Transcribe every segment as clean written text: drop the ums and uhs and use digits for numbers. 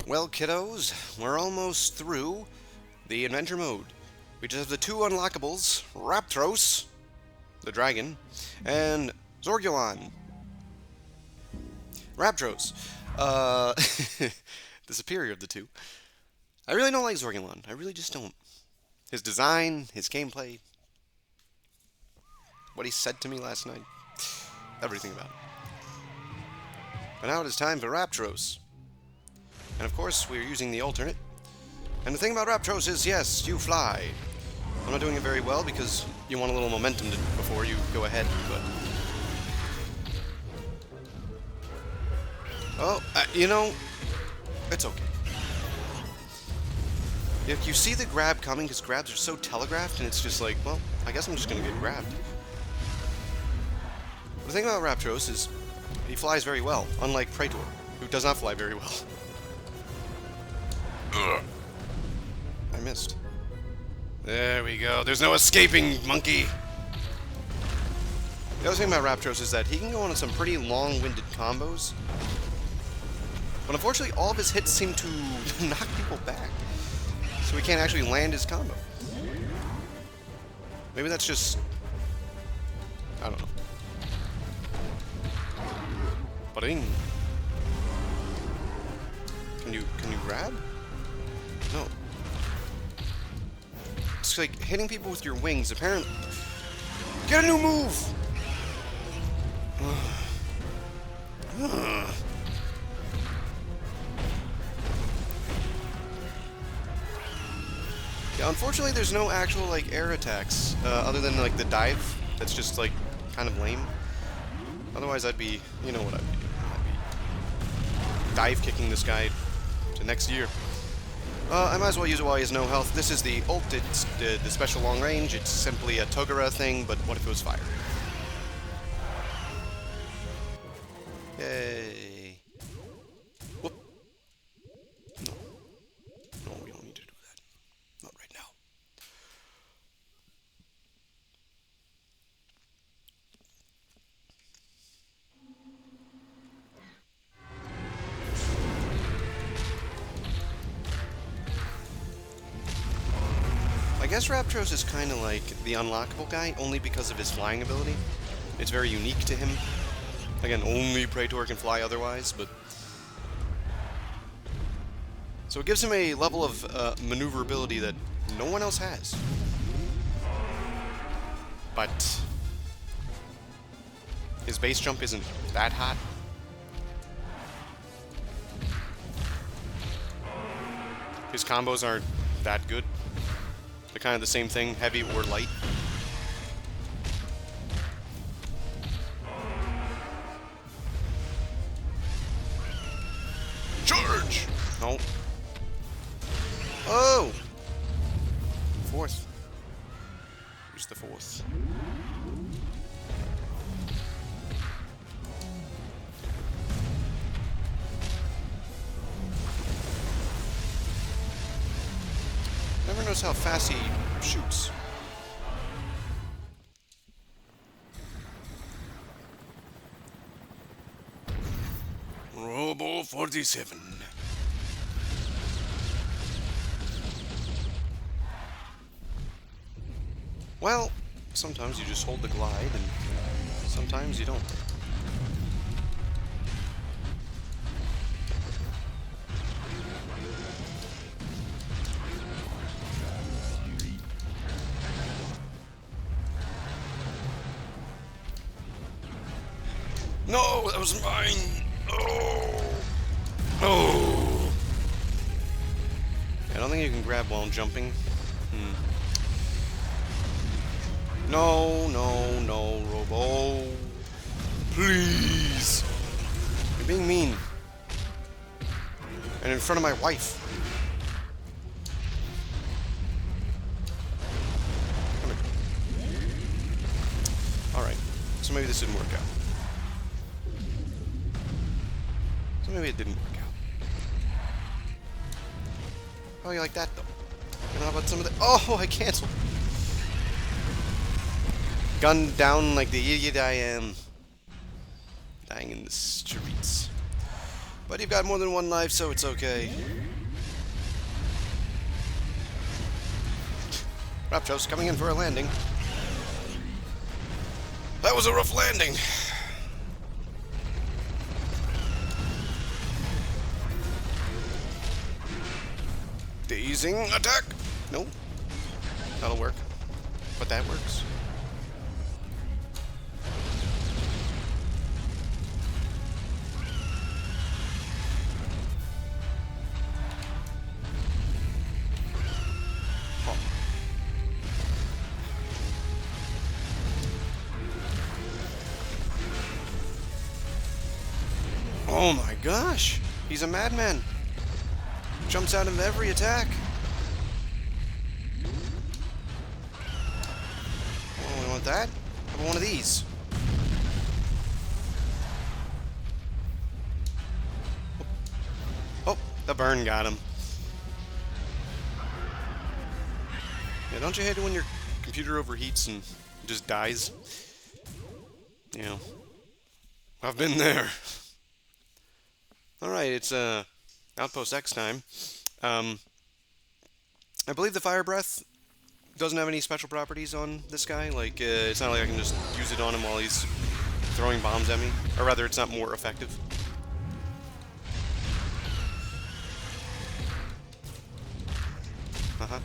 Well, kiddos, we're almost through the adventure mode. We just have the two unlockables, Raptros, the dragon, and Zorgulon. Raptros, uh, the superior of the two. I really don't like Zorgulon. I really just don't. His design, his gameplay, what he said to me last night, everything about it. But now it is time for Raptros. And of course, we're using the alternate. And the thing about Raptros is, yes, you fly. I'm not doing it very well because you want a little momentum before you go ahead, but... Oh, you know, it's okay. If you see the grab coming, because grabs are so telegraphed, and it's just like, well, I guess I'm just going to get grabbed. But the thing about Raptros is, he flies very well, unlike Praetor, who does not fly very well. Ugh. I missed. There we go. There's no escaping, monkey! The other thing about Raptros is that he can go on some pretty long-winded combos. But unfortunately, all of his hits seem to knock people back. So he can't actually land his combo. Maybe that's just... I don't know. But Can you grab? No. It's like hitting people with your wings, apparently. Get a new move! Yeah, unfortunately there's no actual, like, air attacks, other than, like, the dive. That's just, like, kind of lame. Otherwise I'd be, you know what I'd be doing. I'd be dive kicking this guy to next year. I might as well use it while he has no health. This is the ult, it's the special long range. It's simply a Togura thing, but what if it was fire? Yay. Whoop. No. No, we don't need to do that. Not right now. I guess Raptros is kind of like the unlockable guy, only because of his flying ability. It's very unique to him. Again, only Praetor can fly otherwise, but... So it gives him a level of maneuverability that no one else has. But... his base jump isn't that hot. His combos aren't that good. They're kind of the same thing, heavy or light. Charge! No. Oh! Fourth. Use the fourth. Never knows how fast he shoots. Robo 47. Well, sometimes you just hold the glide, and sometimes you don't. No, that was mine! Oh! Oh! I don't think you can grab while jumping. No, no, no, Robo. Please! You're being mean. And in front of my wife. Alright, so maybe this didn't work out. Maybe it didn't work out. Oh, you like that, though? And how about some of the... Oh, I canceled. Gunned down like the idiot I am. Dying in the streets. But you've got more than one life, so it's okay. Raptros coming in for a landing. That was a rough landing. Dazing attack. Nope. That'll work. But that works. Oh my gosh! He's a madman! Jumps out of every attack! Oh, we want that? How about one of these? Oh, the burn got him. Yeah, don't you hate it when your computer overheats and just dies? You know, I've been there. Alright, it's Outpost X time. I believe the Fire Breath doesn't have any special properties on this guy. Like, it's not like I can just use it on him while he's throwing bombs at me. Or rather, it's not more effective. Uh-huh.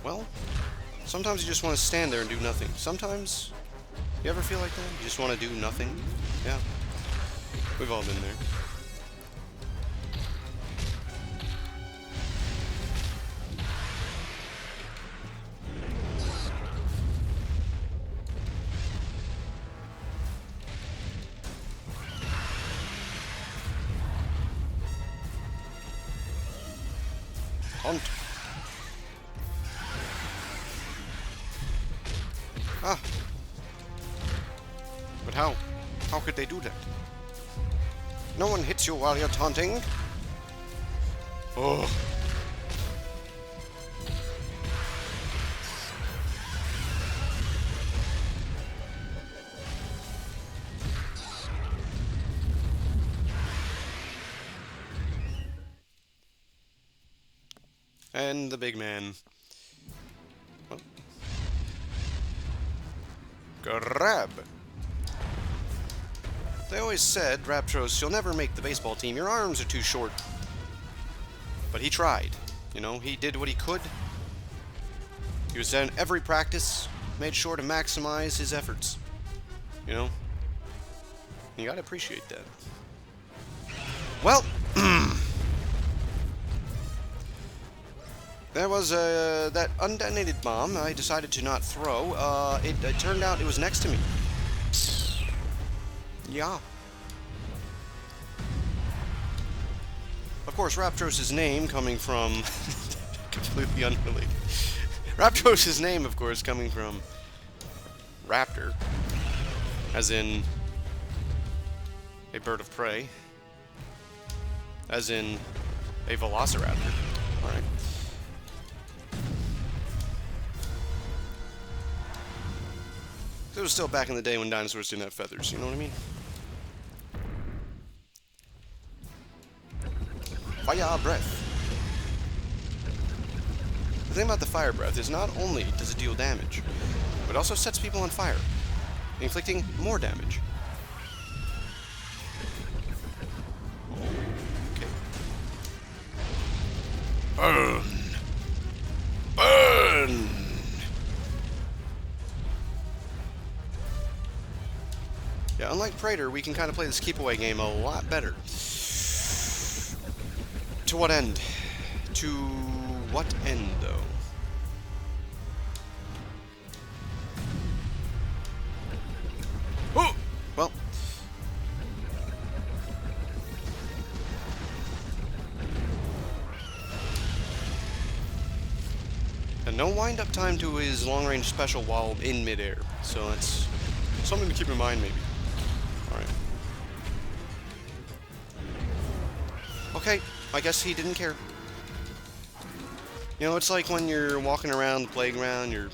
Well, sometimes you just want to stand there and do nothing. Sometimes, you ever feel like that? You just want to do nothing? Yeah. We've all been there. Hunt. Ah. But how? How could they do that? No one hits you while you're taunting. Oh. And the big man. Oh. Grab! They always said, Raptros, you'll never make the baseball team. Your arms are too short. But he tried. You know, he did what he could. He was in every practice, made sure to maximize his efforts. You know? You gotta appreciate that. Well, there was that undetonated bomb I decided to not throw. It turned out it was next to me. Yeah. Of course, Raptros' name coming from... completely unrelated. Raptros' name, of course, coming from raptor. As in a bird of prey. As in a velociraptor. Alright. It was still back in the day when dinosaurs didn't have feathers, you know what I mean? Fire breath. The thing about the fire breath is not only does it deal damage, but it also sets people on fire, inflicting more damage. Okay. Burn! Burn! Yeah, unlike Praetor, we can kind of play this keep-away game a lot better. To what end? To what end, though? Oh! Well. And no wind-up time to his long-range special while in midair. So that's something to keep in mind, maybe. Alright. Okay, I guess he didn't care. You know, it's like when you're walking around the playground,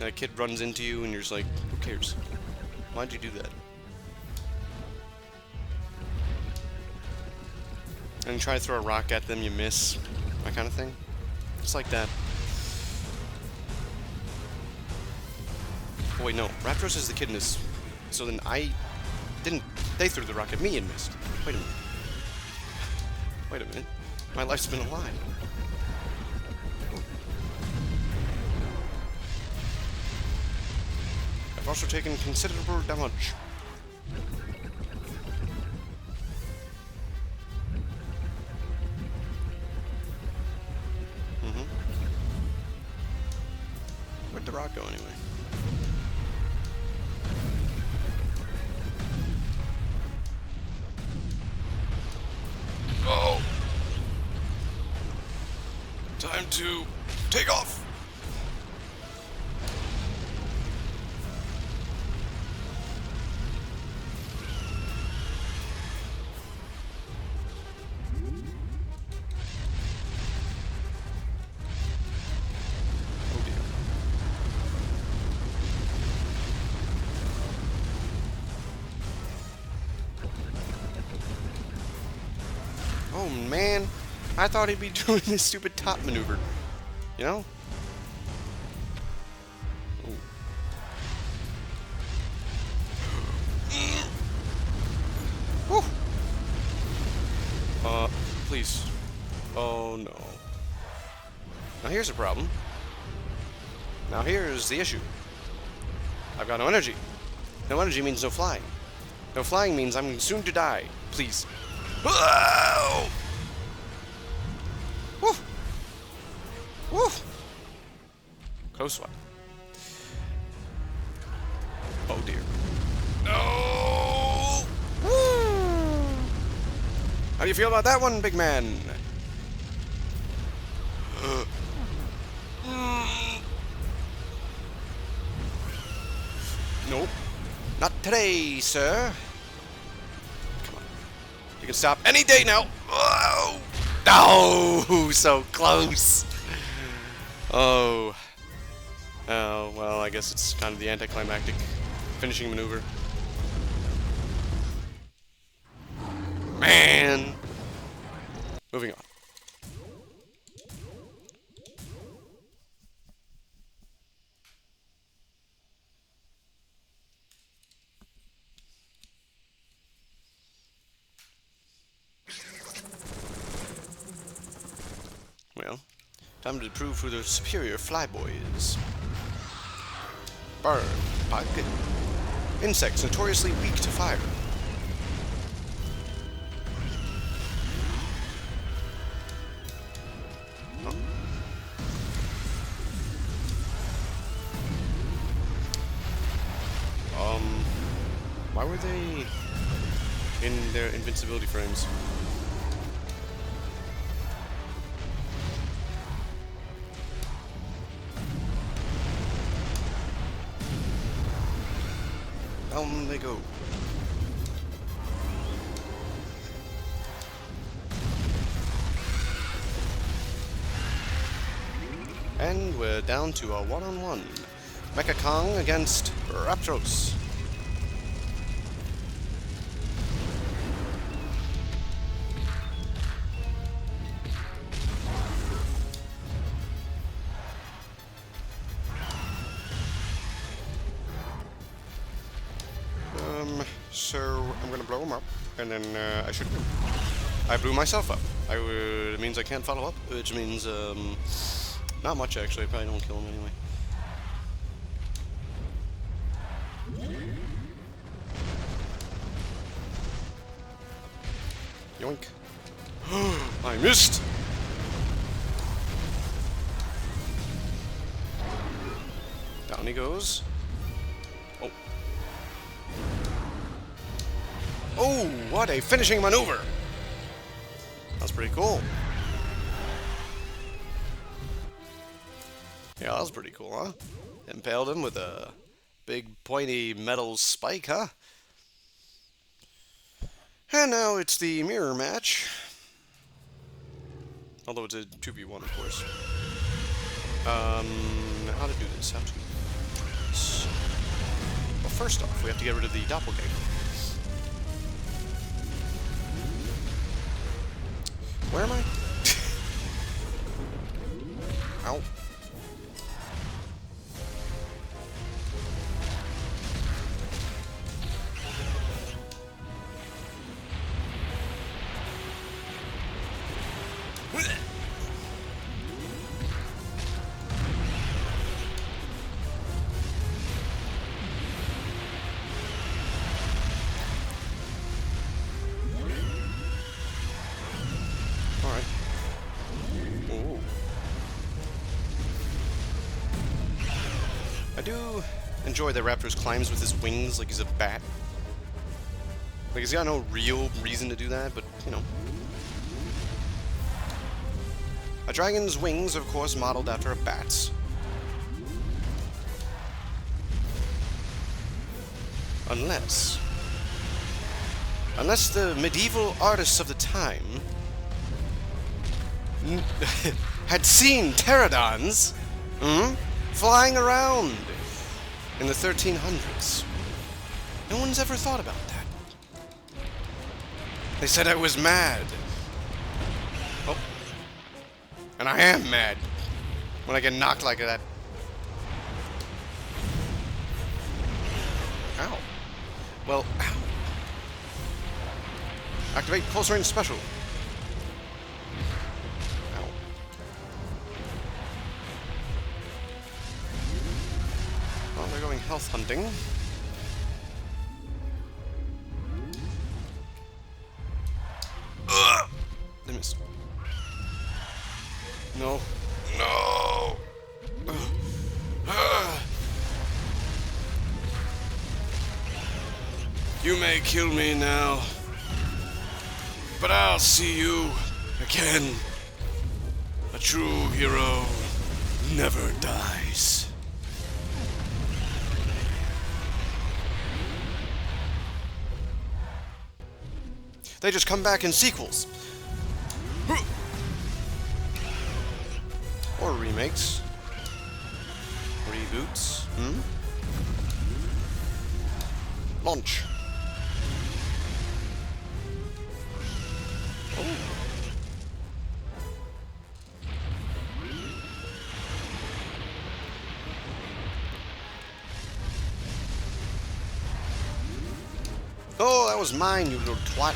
a kid runs into you, and you're just like, who cares? Why'd you do that? And you try to throw a rock at them, you miss. That kind of thing. Just like that. Oh wait, no. Raptros is the kid in this. So then I didn't... They threw the rock at me and missed. Wait a minute. Wait a minute. My life's been a lie. I've also taken considerable damage. Where'd the rock go anyway? Oh! Time to take off! Oh man, I thought he'd be doing this stupid top maneuver. You know? Woo! Please. Oh no. Now here's a problem. Now here's the issue. I've got no energy. No energy means no flying. No flying means I'm soon to die. Please. Whoa! Woo! Woo! Close one. Oh dear. No! Woo! How do you feel about that one, big man? Nope. Not today, sir. Come on. You can stop any day now. Oh! No! So close. Oh. Oh, well, I guess it's kind of the anticlimactic finishing maneuver. Man! Moving on. Well, time to prove who the superior flyboy is. Burn. Bug. Insects notoriously weak to fire. Why were they in their invincibility frames? Down they go. And we're down to a one-on-one. Mecha Kong against Raptros. So I'm gonna blow him up, and then I should. I blew myself up. It means I can't follow up, which means not much actually. I probably don't kill him anyway. Yoink! I missed. Down he goes. Oh. Oh, what a finishing maneuver! That's pretty cool. Yeah, that was pretty cool, huh? Impaled him with a big pointy metal spike, huh? And now it's the mirror match. Although it's a 2v1, of course. How to do this? How to do this? Well, first off, we have to get rid of the doppelganger. Where am I? Ow. Alright. Ooh. I do enjoy that Raptros climbs with his wings like he's a bat. Like, he's got no real reason to do that, but, you know. A dragon's wings, of course, modeled after a bat's. Unless the medieval artists of the time had seen pterodons flying around in the 1300s. No one's ever thought about that. They said I was mad. Oh. And I am mad when I get knocked like that. Ow. Well, ow. Activate close range special. Ow. Well, they're going health hunting. Ugh! They missed. No. No! You may kill me now, but I'll see you again. A true hero never dies. They just come back in sequels. Or remakes. Reboots. Launch. Oh. Oh, that was mine, you little twat.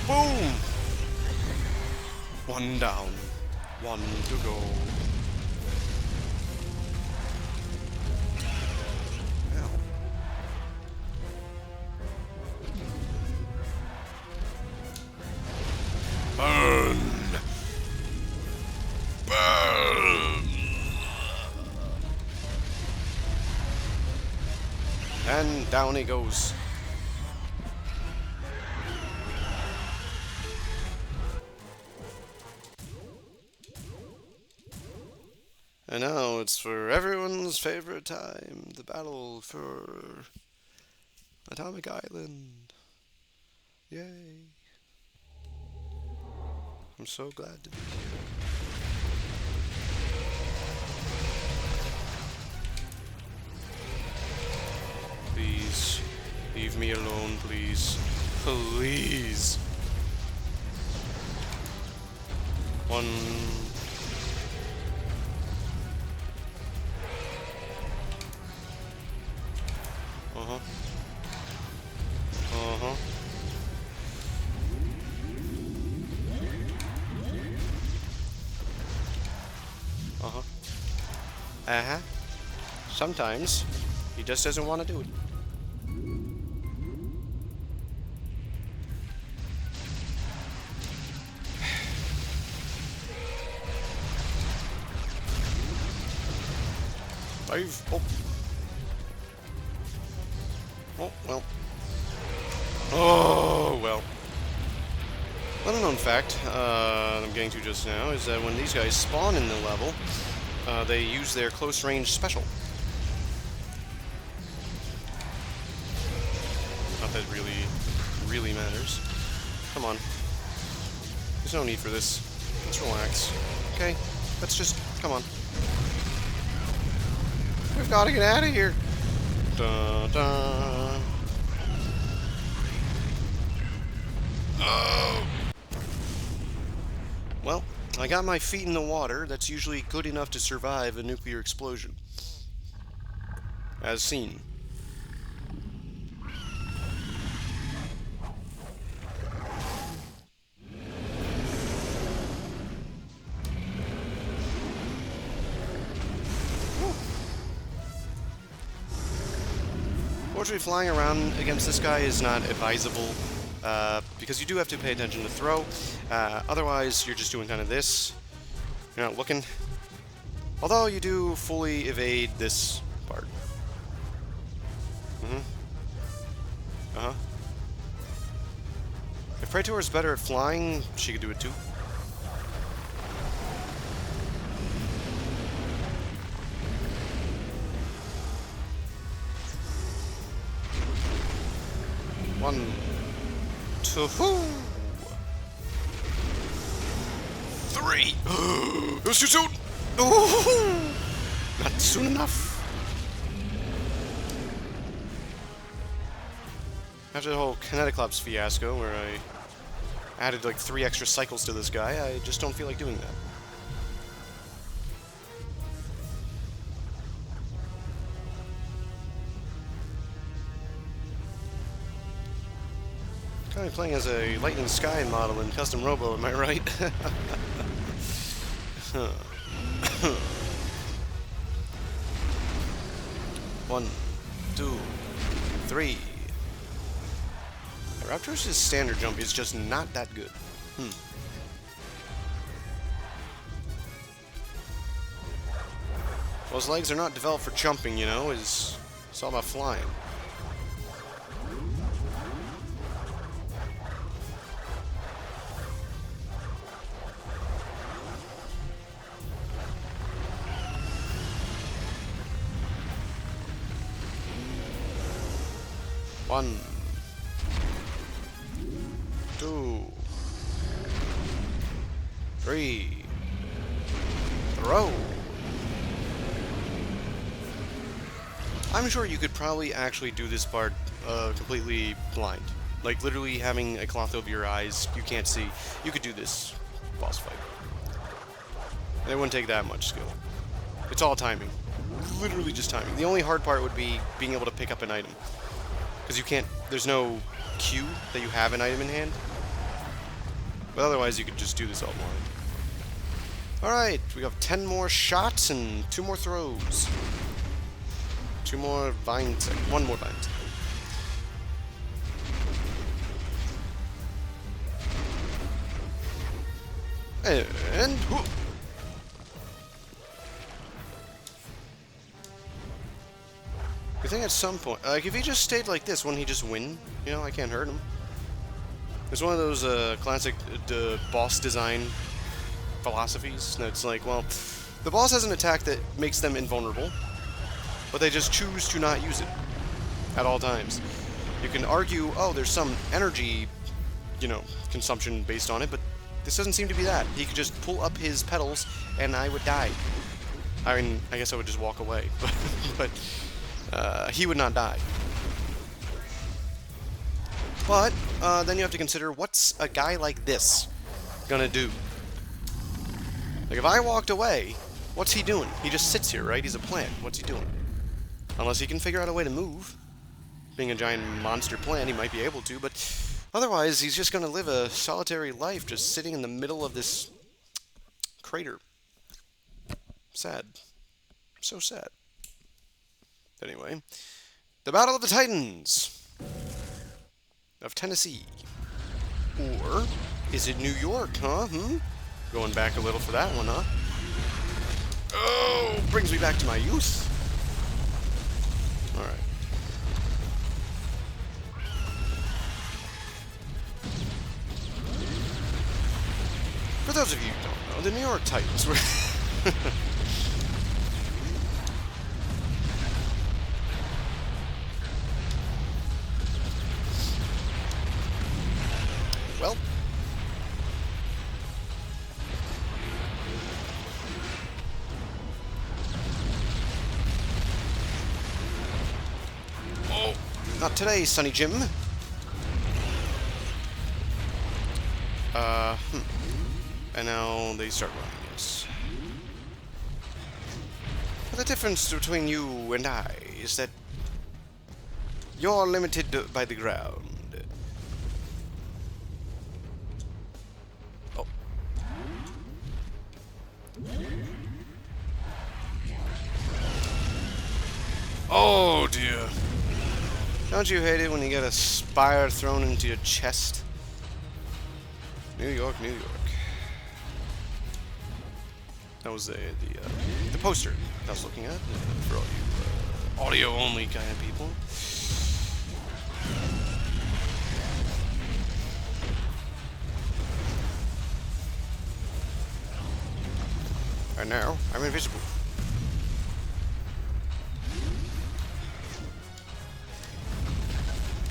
Boom! One down. One to go. Ow. Burn! Burn! And down he goes. And now it's for everyone's favorite time, the battle for Atomic Island. Yay. I'm so glad to be here. Please, leave me alone, please. Please. One... Uh-huh. Uh-huh. Uh-huh. Uh-huh. Sometimes he just doesn't want to do it. Oh. Oh, well. Oh, well. Little known fact I'm getting to just now is that when these guys spawn in the level, they use their close range special. Not that it really really matters. Come on. There's no need for this. Let's relax. Okay? Let's just... Come on. We've got to get out of here. Dun, dun. Oh! Well, I got my feet in the water. That's usually good enough to survive a nuclear explosion. As seen. Fortunately, flying around against this guy is not advisable, because you do have to pay attention to throw. Otherwise, you're just doing kind of this. You're not looking. Although, you do fully evade this part. Uh-huh. If Praetor is better at flying, she could do it too. One, two, three. It was too soon. Oh, not soon enough. After the whole Kineticlops fiasco, where I added like 3 extra cycles to this guy, I just don't feel like doing that. Kind of playing as a Lightning Sky model in Custom Robo, am I right? One, two, three. Raptros' standard jump is just not that good. Well, his legs are not developed for jumping, you know, it's all about flying. One, two, three, throw. I'm sure you could probably actually do this part completely blind. Like literally having a cloth over your eyes, you can't see. You could do this boss fight. And it wouldn't take that much skill. It's all timing. Literally just timing. The only hard part would be being able to pick up an item. Because you can't, there's no cue that you have an item in hand. But otherwise you could just do this all blind. Alright, we have 10 more shots and 2 more throws. 2 more vines, 1 more vines. And whoop. I think at some point, like if he just stayed like this, wouldn't he just win? You know, I can't hurt him. It's one of those classic boss design philosophies. That's like, well, the boss has an attack that makes them invulnerable, but they just choose to not use it at all times. You can argue, oh, there's some energy, you know, consumption based on it, but this doesn't seem to be that. He could just pull up his pedals, and I would die. I mean, I guess I would just walk away, but he would not die. But then you have to consider, what's a guy like this gonna do? Like, if I walked away, what's he doing? He just sits here, right? He's a plant. What's he doing? Unless he can figure out a way to move. Being a giant monster plant, he might be able to, but otherwise, he's just gonna live a solitary life, just sitting in the middle of this crater. Sad. So sad. Anyway, the Battle of the Titans of Tennessee. Or is it New York, huh? Going back a little for that one, huh? Oh, brings me back to my youth. Alright. For those of you who don't know, the New York Titans were... Well. Oh, not today, Sonny Jim. And now they start running, yes. But the difference between you and I is that you're limited by the ground. Oh. Oh, dear. Don't you hate it when you get a spire thrown into your chest? New York, New York. That was the poster I was looking at for all you audio-only kind of people. And now I'm invisible.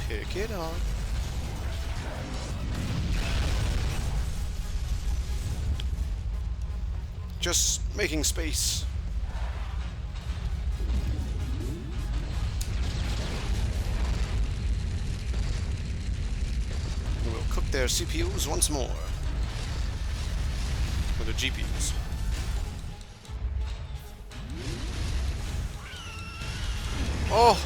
Pick it up. Just making space. We'll cook their CPUs once more. Or their GPUs. Oh!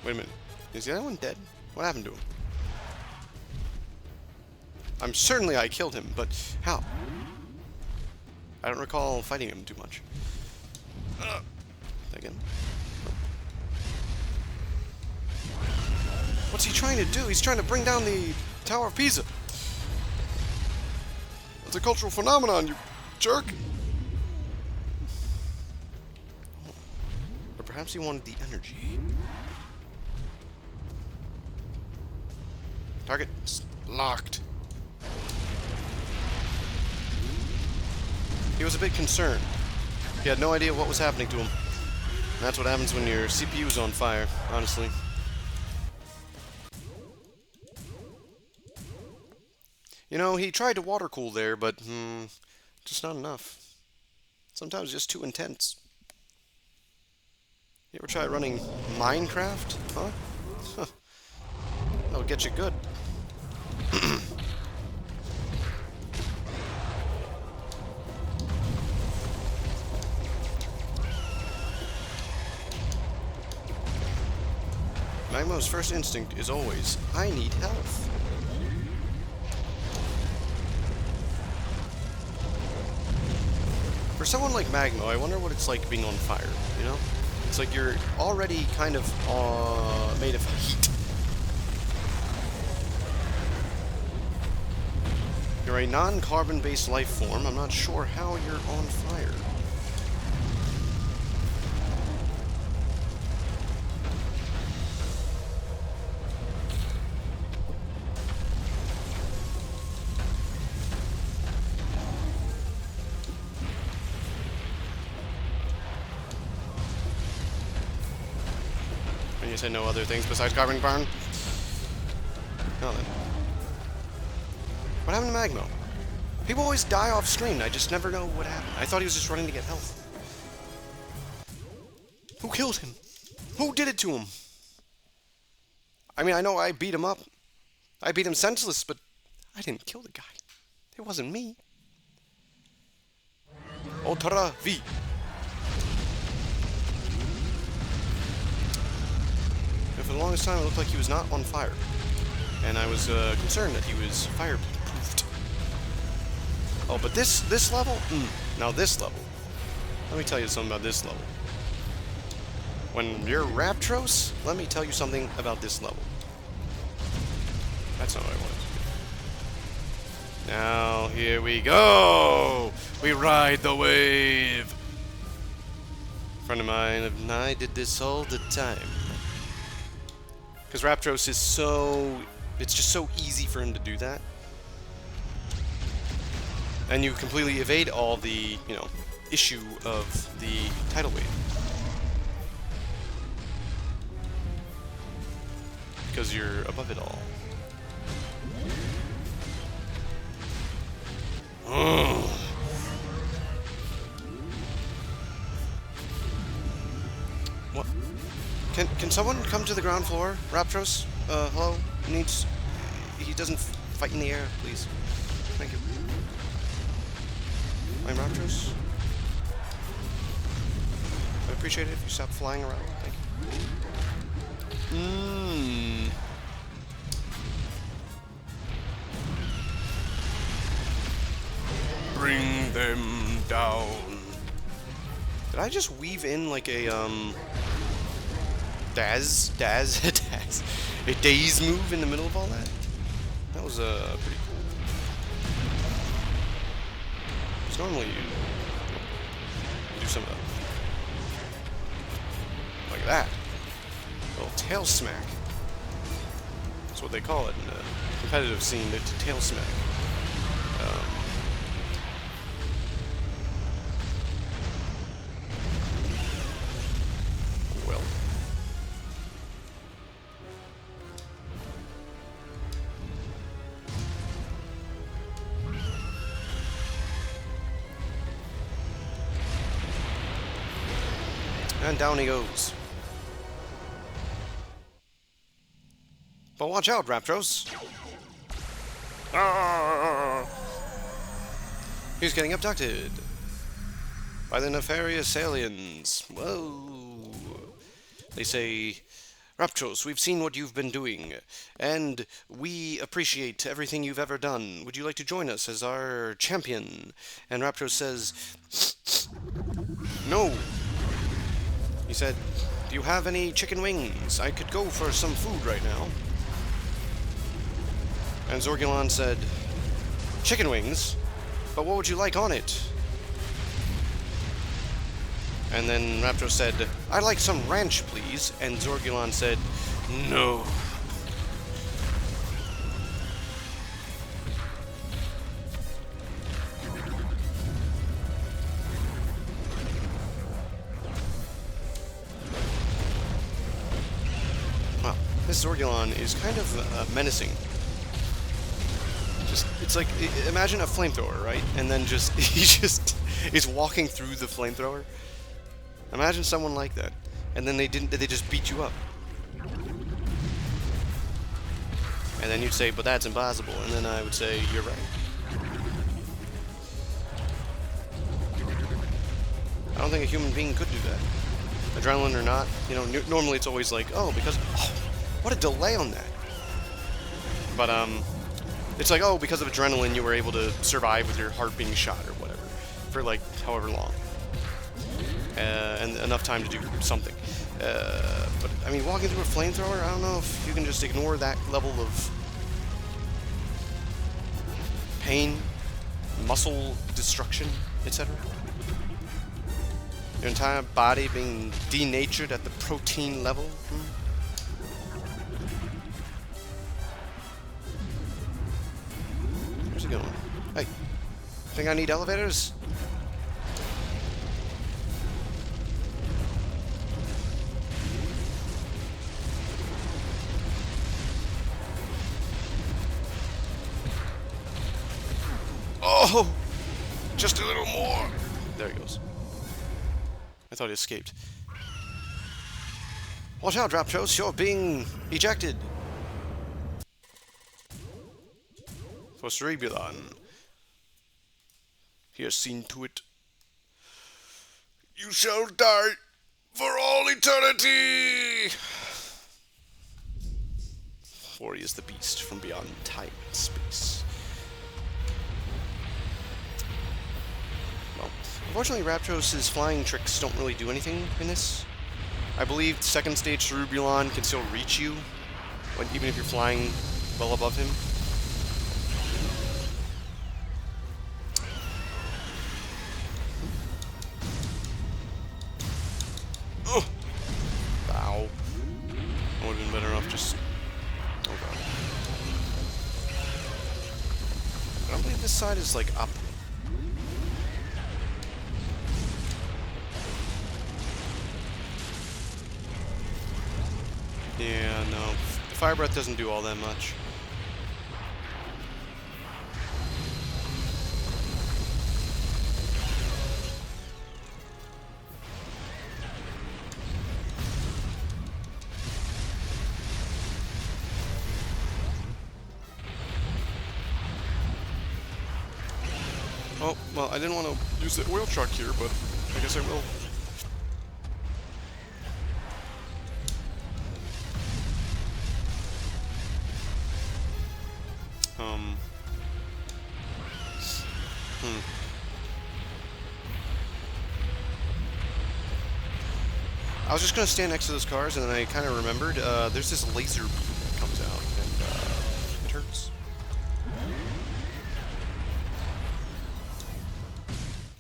Wait a minute. Is the other one dead? What happened to him? I'm certainly I killed him, but how? I don't recall fighting him too much. Again. What's he trying to do? He's trying to bring down the Tower of Pisa. It's a cultural phenomenon, you jerk. Or perhaps he wanted the energy. Target locked. He was a bit concerned. He had no idea what was happening to him. And that's what happens when your CPU's on fire, honestly. You know, he tried to water cool there, but just not enough. Sometimes just too intense. You ever try running Minecraft? Huh? That'll get you good. Magmo's first instinct is always, I need health. For someone like Magmo, I wonder what it's like being on fire, you know? It's like you're already kind of made of heat. You're a non-carbon-based life form. I'm not sure how you're on fire. And you said no other things besides carbon burn? No then. What happened to Magmo? People always die off screen. I just never know what happened. I thought he was just running to get health. Who killed him? Who did it to him? I mean, I know I beat him up. I beat him senseless, but I didn't kill the guy. It wasn't me. Otra V. For the longest time, it looked like he was not on fire. And I was concerned that he was fire-proofed. Oh, but this level? Now this level. Let me tell you something about this level. When you're Raptros, let me tell you something about this level. That's not what I wanted to do. Now, here we go! We ride the wave! A friend of mine and I did this all the time. Because Raptros is so... It's just so easy for him to do that. And you completely evade all the, you know, issue of the tidal wave. because you're above it all. What? Can someone come to the ground floor? Raptros? Hello? He doesn't fight in the air, please. Thank you. I'm Raptros. I appreciate it if you stop flying around. Thank you. Bring them down. Did I just weave in like a Daz, a daze move in the middle of all that? That was pretty cool. Because normally you do some of that. Like that. A little tail smack. That's what they call it in the competitive scene, the tail smack. Well. And down he goes. But watch out, Raptros. Ah! He's getting abducted by the nefarious aliens. Whoa. They say, Raptros, we've seen what you've been doing, and we appreciate everything you've ever done. Would you like to join us as our champion? And Raptros says, no. He said, do you have any chicken wings? I could go for some food right now. And Zorgulon said, chicken wings? But what would you like on it? And then Raptros said, I'd like some ranch, please. And Zorgulon said, no. Wow, this Zorgulon is kind of menacing. It's like, imagine a flamethrower, right? And then he's walking through the flamethrower. Imagine someone like that. And then they just beat you up. And then you'd say, but that's impossible. And then I would say, you're right. I don't think a human being could do that. Adrenaline or not, you know, normally it's always like, oh, because, oh, what a delay on that. But, it's like, oh, because of adrenaline, you were able to survive with your heart being shot or whatever for like however long, and enough time to do something. But I mean, walking through a flamethrower, I don't know if you can just ignore that level of pain, muscle destruction, etc. Your entire body being denatured at the protein level. Where's it going? Hey, think I need elevators? Oh! Just a little more! There he goes. I thought he escaped. Watch out, Raptros, you're being ejected! For Cerebulon. He has seen to it. You shall die for all eternity! For he is the beast from beyond time and space. Well, unfortunately, Raptros' flying tricks don't really do anything in this. I believe second stage Cerebulon can still reach you, even if you're flying well above him. Oh! Ow. That would have been better off just... Oh god. I don't believe this side is, like, up. Yeah, no. If Fire Breath doesn't do all that much. Oh, well, I didn't want to use the oil truck here, but I guess I will. I was just going to stand next to those cars, and then I kind of remembered, there's this laser beam that comes out, and it hurts.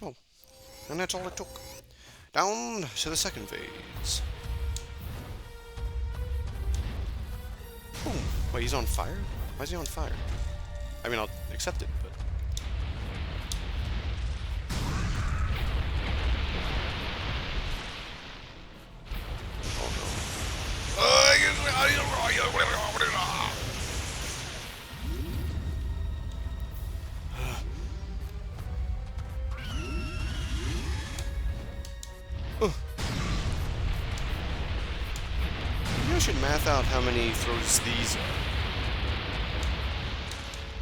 Oh, and that's all it took. Down to the second phase. Boom. Wait, he's on fire? Why is he on fire? I mean, I'll accept it, but... Maybe I should math out how many throws these are.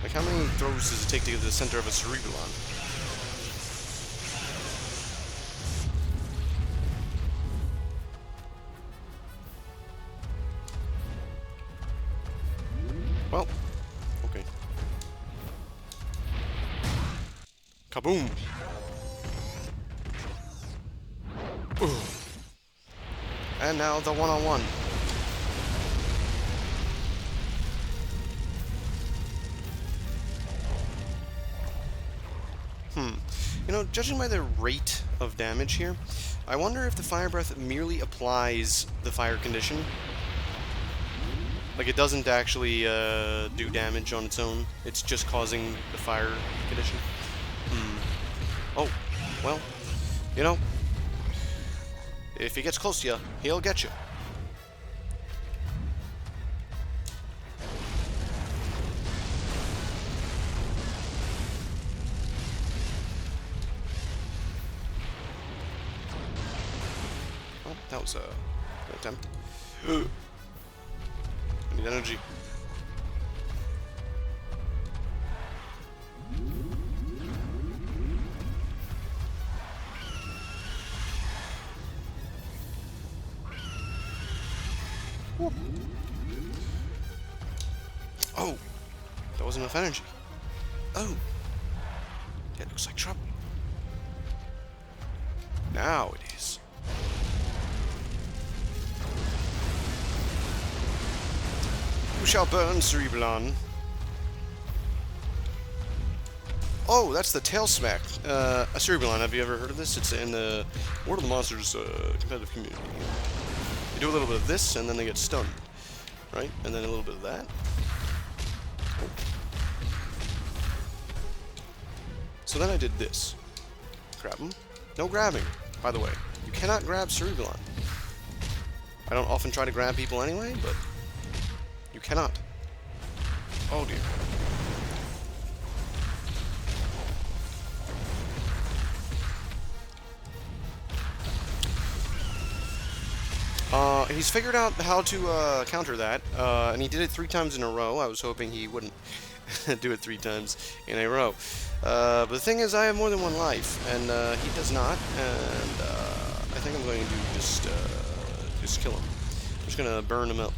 Like, how many throws does it take to get to the center of a Cerebellon? Well, okay. Kaboom! Ooh. And now the one-on-one. You know, judging by the rate of damage here, I wonder if the Fire Breath merely applies the fire condition. Like, it doesn't actually do damage on its own. It's just causing the fire condition. Oh, well, you know, if he gets close to you, he'll get you. Oh, that was an attempt. I need energy. Oh, that wasn't enough energy. Oh, that looks like trouble. Now it is. You shall burn, Cerebellon. Oh, that's the tail smack. A Cerebellon, have you ever heard of this? It's in the World of the Monsters competitive community. You do a little bit of this, and then they get stunned. Right? And then a little bit of that. Oh. So then I did this. Grab him. No grabbing, by the way. You cannot grab Cerebellon. I don't often try to grab people anyway, but you cannot. Oh dear. He's figured out how to counter that, and he did it 3 times in a row. I was hoping he wouldn't do it 3 times in a row. But the thing is, I have more than 1 life, and he does not, and I think I'm going to just kill him. I'm just going to burn him up.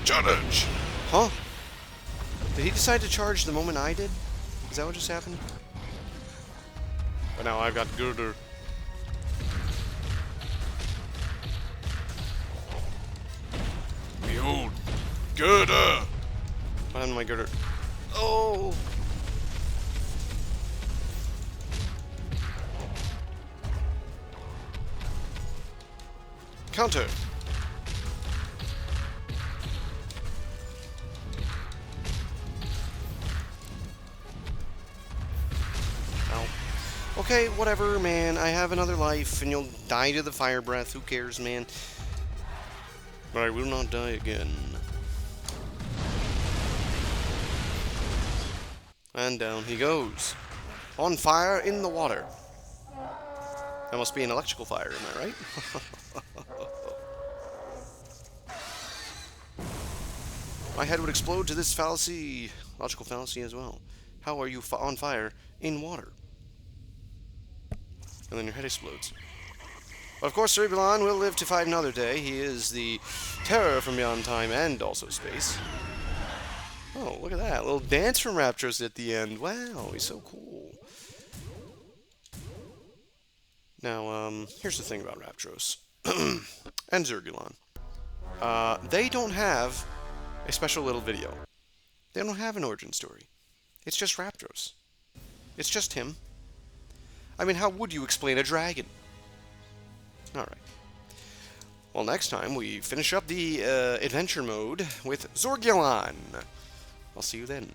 Charge! Huh? Did he decide to charge the moment I did? Is that what just happened? But now I've got Girder. Behold, Girder! What happened to my Girder? Oh! Counter! Okay, okay, whatever, man. I have another life, and you'll die to the fire breath. Who cares, man? But I will not die again. And down he goes. On fire in the water. That must be an electrical fire, am I right? My head would explode to this fallacy, logical fallacy as well. How are you on fire in water? And then your head explodes. But of course, Cerebulon will live to fight another day. He is the terror from beyond time and also space. Oh, look at that. A little dance from Raptros at the end. Wow, he's so cool. Now, here's the thing about Raptros. And Zergulon. They don't have a special little video. They don't have an origin story. It's just Raptros. It's just him. I mean, how would you explain a dragon? Alright. Well, next time we finish up the adventure mode with Zorgulon. I'll see you then.